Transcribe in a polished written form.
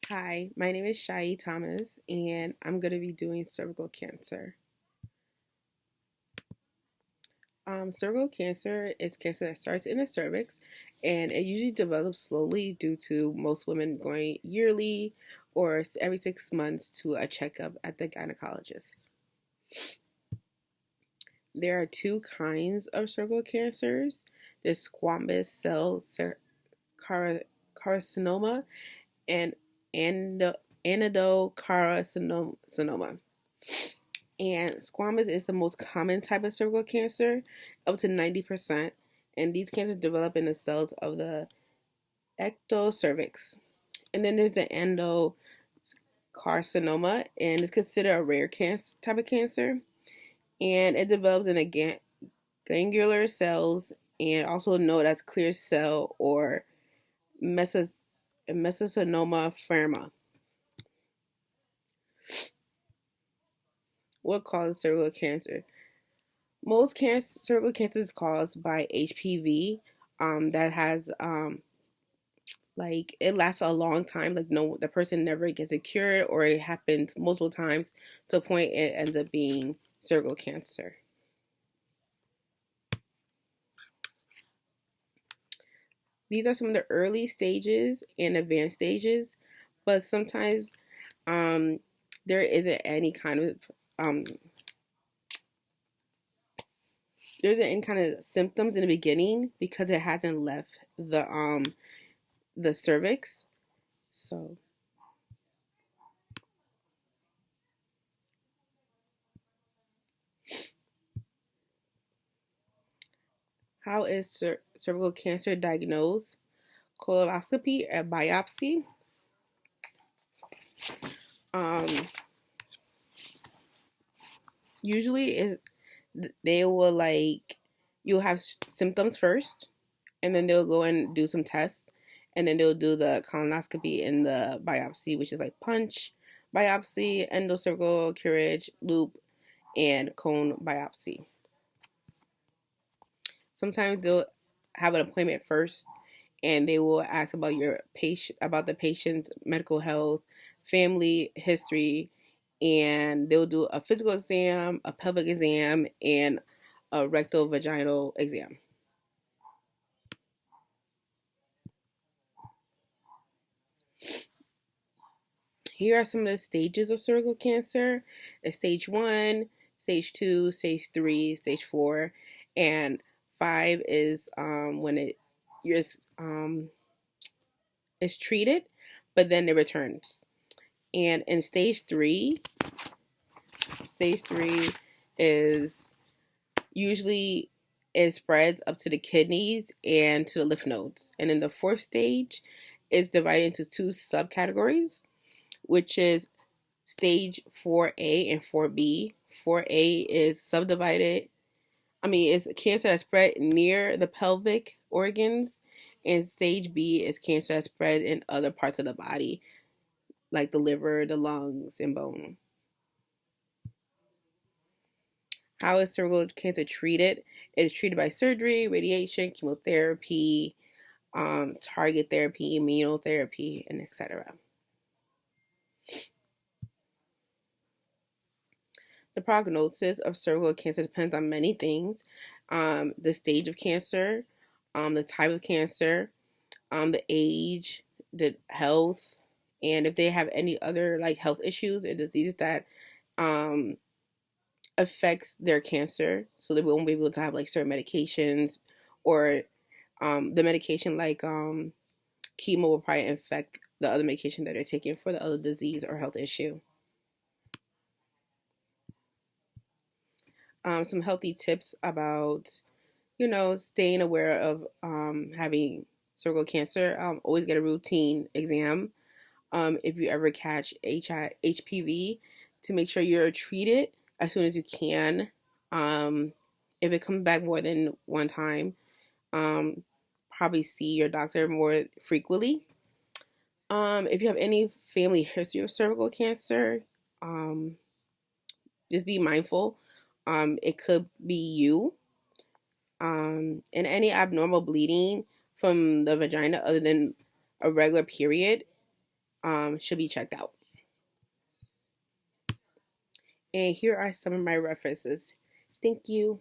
Hi, my name is Shai Thomas, and I'm going to be doing cervical cancer. Cervical cancer is cancer that starts in the cervix, and it usually develops slowly due to most women going yearly or every 6 months to a checkup at the gynecologist. There are two kinds of cervical cancers. There's squamous cell carcinoma and ando- anodocarcinoma. And squamous is the most common type of cervical cancer, up to 90%. And these cancers develop in the cells of the ectocervix. And then there's the endocarcinoma, and it's considered a rare type of cancer. And it develops in the glandular cells, and also known as clear cell or mesothelioma firma. What causes cervical cancer? Most cervical cancer is caused by HPV. That has like it lasts a long time. Like no, the person never gets it cured, or it happens multiple times to a point it ends up being cervical cancer. These are some of the early stages and advanced stages, but sometimes um, there isn't any kind of um, symptoms in the beginning because it hasn't left the cervix. So how is cervical cancer diagnosed? Colonoscopy and biopsy. Um, Usually, they will you'll have symptoms first, and then they'll go and do some tests, and then they'll do the colonoscopy and the biopsy, which is like punch biopsy, endocervical curettage, loop, and cone biopsy. Sometimes they'll have an appointment first and they will ask about about the patient's medical health, family history, and they'll do a physical exam, a pelvic exam, and a rectal vaginal exam. Here are some of the stages of cervical cancer. It's stage 1, stage 2, stage 3, stage 4, and 5 is when is is treated, but then it returns. And in stage three is usually it spreads up to the kidneys and to the lymph nodes. And in the fourth stage is divided into two subcategories, which is stage 4A and 4B. 4A is subdivided. It's cancer that spread near the pelvic organs, and stage B is cancer that spread in other parts of the body, like the liver, the lungs, and bone. How is cervical cancer treated? It is treated by surgery, radiation, chemotherapy, target therapy, immunotherapy, and etc. The prognosis of cervical cancer depends on many things: the stage of cancer, the type of cancer, the age, the health, and if they have any other like health issues or diseases that um, affects their cancer, so they won't be able to have like certain medications, or the medication chemo will probably affect the other medication that they're taking for the other disease or health issue. Some healthy tips about staying aware of having cervical cancer. Always get a routine exam. If you ever catch HPV, to make sure you're treated as soon as you can. If it comes back more than one time, um, probably see your doctor more frequently. If you have any family history of cervical cancer, um, just be mindful. It could be you. And any abnormal bleeding from the vagina other than a regular period, should be checked out. And here are some of my references. Thank you.